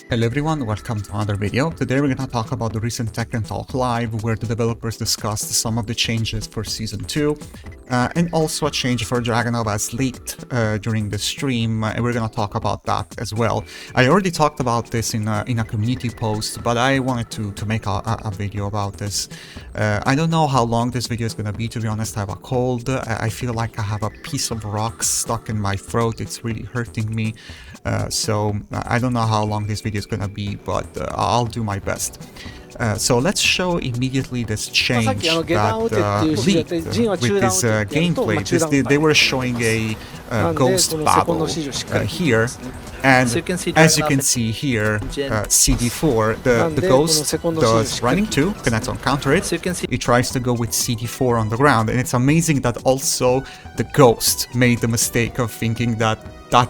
Hello everyone, welcome to another video. Today we're going to talk about the recent Tekken Talk Live where the developers discussed some of the changes for Season 2 and also a change for Dragunov as leaked during the stream, and we're going to talk about that as well. I already talked about this in a community post, but I wanted to make a video about this. I don't know how long this video is going to be, to be honest. I have a cold. I feel like I have a piece of rock stuck in my throat. It's really hurting me. So I don't know how long this video is gonna be, but I'll do my best. So let's show immediately this change that leaked with this gameplay. They were showing a ghost battle here, and as you can see here, CD4, the ghost does running 2, connects on counter it, it tries to go with CD4 on the ground, and it's amazing that also the ghost made the mistake of thinking that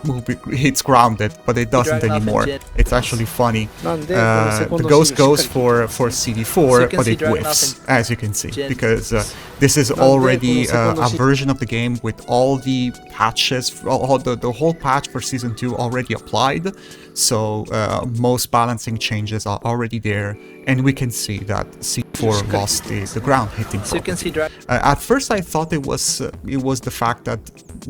move hits grounded, but it doesn't anymore. It's actually funny. The ghost goes for CD4, but it whiffs, as you can see, because this is already a version of the game with all the patches, the whole patch for Season 2 already applied, so most balancing changes are already there, and we can see that CD4 lost the ground hitting property. At first I thought it was the fact that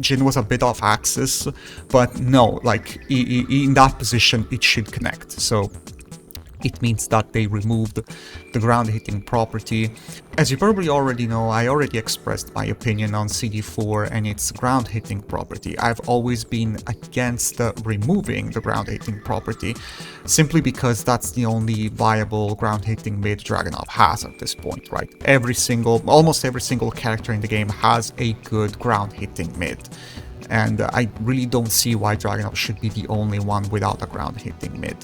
Jin was a bit off axis, but no, like in that position it should connect, so it means that they removed the ground hitting property. As you probably already know, I already expressed my opinion on CD4 and its ground hitting property. I've always been against removing the ground hitting property, simply because that's the only viable ground hitting mid Dragunov has at this point, right? Almost every single character in the game has a good ground hitting mid, and I really don't see why Dragunov should be the only one without a ground hitting mid.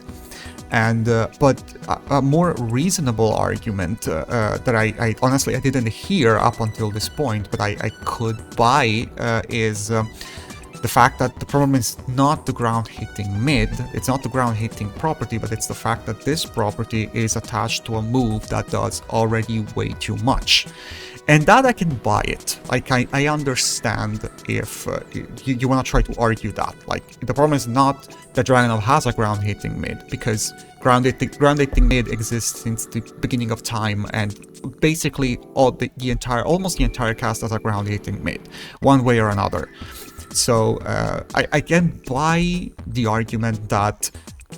And but a more reasonable argument that I honestly didn't hear up until this point, but I could buy is the fact that the problem is not the ground hitting mid, it's not the ground hitting property, but it's the fact that this property is attached to a move that does already way too much. And that I can buy it. Like, I understand if you want to try to argue that. Like, the problem is not that Dragunov has a ground hitting mid, because ground hitting mid exists since the beginning of time, and basically almost the entire cast has a ground hitting mid, one way or another. So I can buy the argument that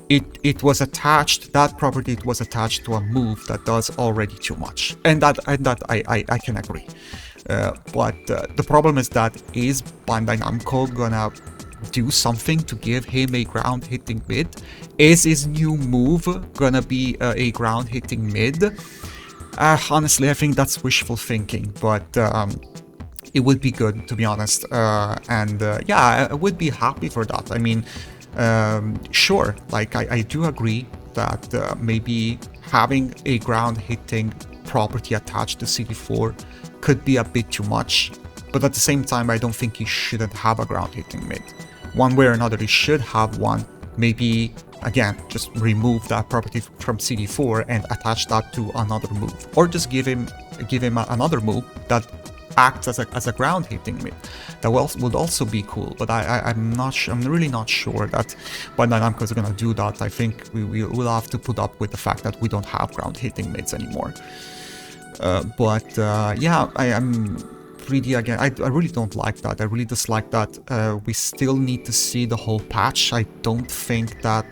it was attached, that property it was attached to a move that does already too much, and that I can agree. But the problem is that, is Bandai Namco gonna do something to give him a ground hitting mid? Is his new move gonna be a ground hitting mid? Honestly, I think that's wishful thinking, but it would be good, to be honest, and yeah, I would be happy for that. I mean, sure, like I do agree that maybe having a ground hitting property attached to CD4 could be a bit too much, but at the same time I don't think he shouldn't have a ground hitting mid. One way or another he should have one. Maybe again just remove that property from CD4 and attach that to another move, or just give him another move that acts as a ground hitting mid. That would also be cool, but I'm really not sure that Bandai Namco is gonna do that. I think we will have to put up with the fact that we don't have ground hitting mids anymore. But yeah, I'm really, again, I really don't like that. I really dislike that. We still need to see the whole patch. I don't think that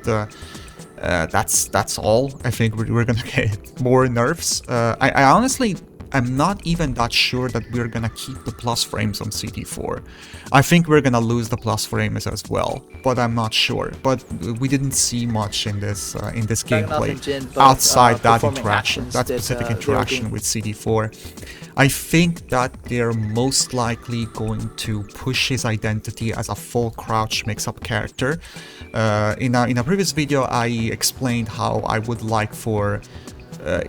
that's all. I think we're gonna get more nerfs. I honestly, I'm not even that sure that we're gonna keep the plus frames on CD4. I think we're gonna lose the plus frames as well, but I'm not sure. But we didn't see much in this gameplay outside that interaction, that specific interaction with CD4. I think that they're most likely going to push his identity as a full crouch mix-up character. In a previous video, I explained how I would like for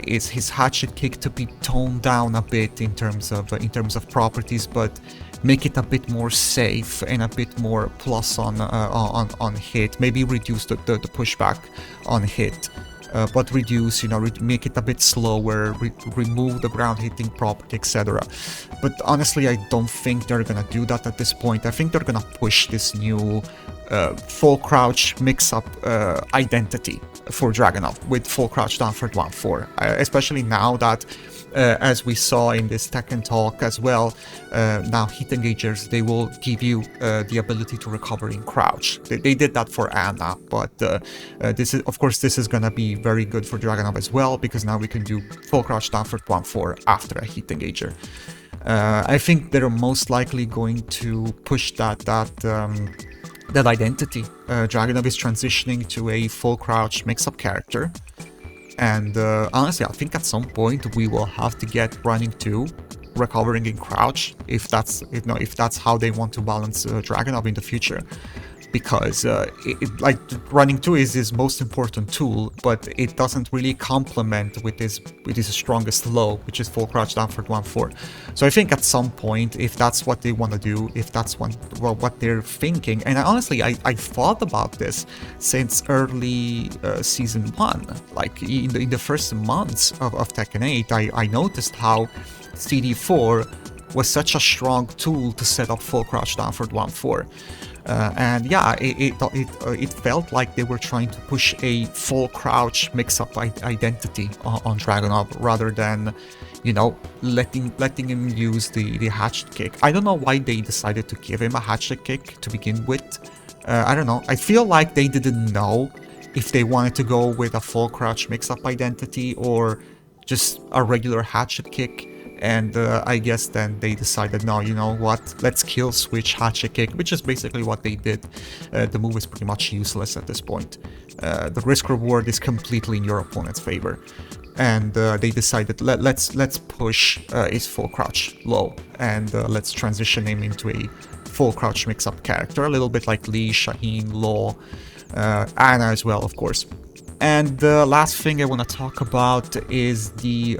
is his hatchet kick to be toned down a bit in terms of properties, but make it a bit more safe and a bit more plus on hit. Maybe reduce the pushback on hit. but reduce, make it a bit slower, remove the ground hitting property, etc. But honestly, I don't think they're gonna do that at this point. I think they're gonna push this new full crouch mix-up identity for Dragunov with full crouch down for 1-4, especially now that as we saw in this Tekken talk as well, now hit engagers, they will give you the ability to recover in crouch. They did that for Anna, but this is gonna be very good for Dragunov as well, because now we can do full crouch down for 1-4 after a hit engager. I think they're most likely going to push that identity. Dragunov is transitioning to a full crouch mix-up character. And honestly, I think at some point we will have to get running 2 recovering in crouch if that's how they want to balance Dragunov in the future, because like running 2 is his most important tool, but it doesn't really complement with his strongest low, which is full crouch down for 1-4. So I think at some point, if that's what they want to do, if that's what they're thinking, and honestly, I thought about this since early season 1, like in the first months of Tekken 8, I noticed how CD4 was such a strong tool to set up full crouch down for 1-4. And yeah, it felt like they were trying to push a full crouch mix-up identity on Dragunov rather than, letting him use the hatchet kick. I don't know why they decided to give him a hatchet kick to begin with. I don't know. I feel like they didn't know if they wanted to go with a full crouch mix-up identity or just a regular hatchet kick. And I guess then they decided, no, you know what, let's kill switch hatchet kick, which is basically what they did. The move is pretty much useless at this point. The risk reward is completely in your opponent's favor. And they decided, let's push his full crouch low, and let's transition him into a full crouch mix-up character, a little bit like Lee, Shaheen, Law, Anna as well, of course. And the last thing I want to talk about is the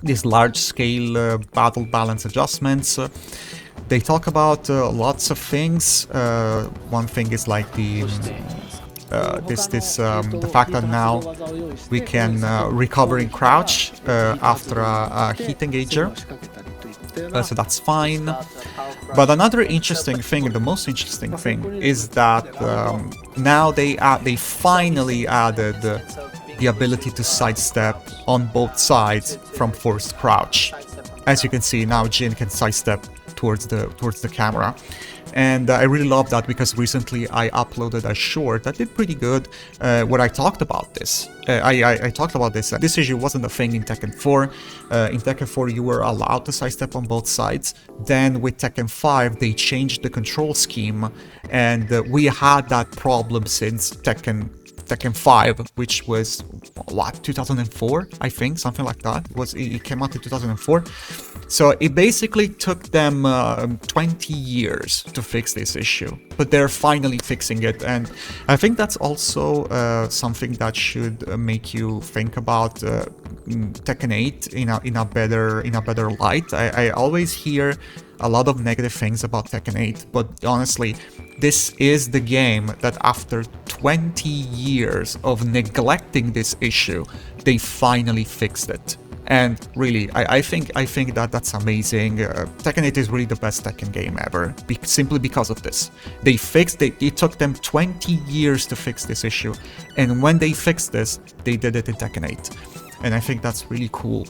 these large-scale battle balance adjustments. They talk about lots of things. One thing is like the fact that now we can recover in crouch after a hit engager. So that's fine. But another interesting thing, and the most interesting thing, is that now they finally added the ability to sidestep on both sides from forced crouch. As you can see, now Jin can sidestep towards the camera. And I really love that, because recently I uploaded a short that did pretty good where I talked about this. I talked about this. This issue wasn't a thing in Tekken 4. In Tekken 4 you were allowed to sidestep on both sides. Then with Tekken 5 they changed the control scheme, and we had that problem since Tekken 5, which was, what, 2004, I think, something like that. It came out in 2004. So it basically took them 20 years to fix this issue, but they're finally fixing it. And I think that's also something that should make you think about Tekken 8 in a better light. I always hear a lot of negative things about Tekken 8, but honestly, this is the game that after 20 years of neglecting this issue, they finally fixed it. And really, I think that that's amazing. Tekken 8 is really the best Tekken game ever, simply because of this. It took them 20 years to fix this issue, and when they fixed this, they did it in Tekken 8. And I think that's really cool.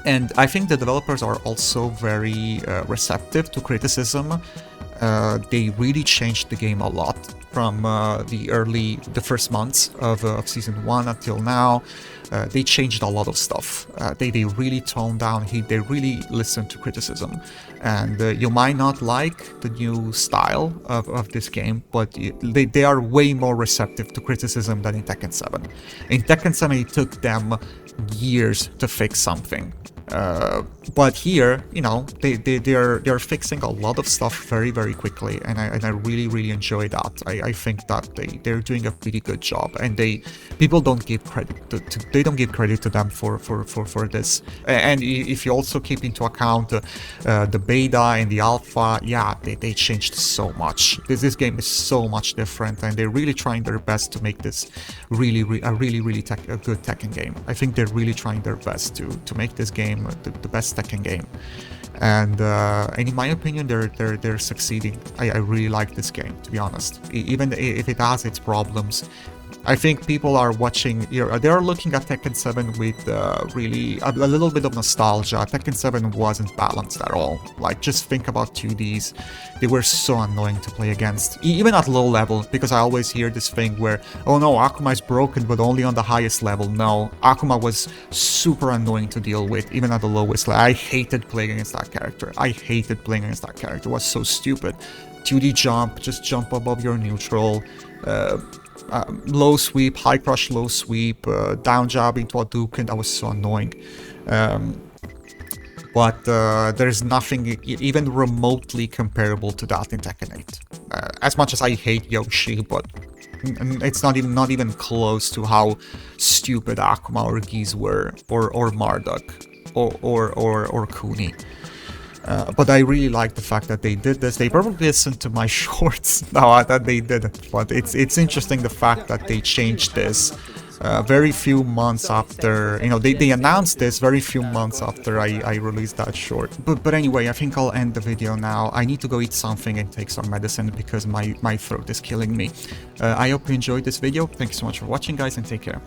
And I think the developers are also very receptive to criticism. They really changed the game a lot from the first months of Season 1 until now. They changed a lot of stuff. They really toned down heat, they really listened to criticism. And you might not like the new style of this game, but they are way more receptive to criticism than in Tekken 7. In Tekken 7 it took them years to fix something. But here, you know, they're fixing a lot of stuff very quickly, and I really enjoy that. I think that they're doing a pretty good job, and people don't give credit they don't give credit to them for this. And if you also keep into account the beta and the alpha, yeah, they changed so much. This game is so much different, and they're really trying their best to make this a really good Tekken game. I think they're really trying their best to make this game the best Tekken game, and in my opinion, they're succeeding. I really like this game, to be honest, even if it has its problems. I think people are watching, they're looking at Tekken 7 with really a little bit of nostalgia. Tekken 7 wasn't balanced at all. Like, just think about 2Ds. They were so annoying to play against, even at low level, because I always hear this thing where, oh no, Akuma is broken, but only on the highest level. No, Akuma was super annoying to deal with, even at the lowest level. I hated playing against that character. It was so stupid. 2D jump, just jump above your neutral. Low sweep, high crush, low sweep, down jab into a Duken. That was so annoying. But there's nothing even remotely comparable to that in Tekken 8. As much as I hate Yoshi, but it's not even close to how stupid Akuma or Geese were, or Marduk, or Kuni. But I really like the fact that they did this. They probably listened to my shorts now that they did it, but it's interesting the fact that they changed this very few months after, you know, they announced this very few months after I released that short. But anyway, I think I'll end the video now. I need to go eat something and take some medicine because my throat is killing me. I hope you enjoyed this video. Thank you so much for watching, guys, and take care.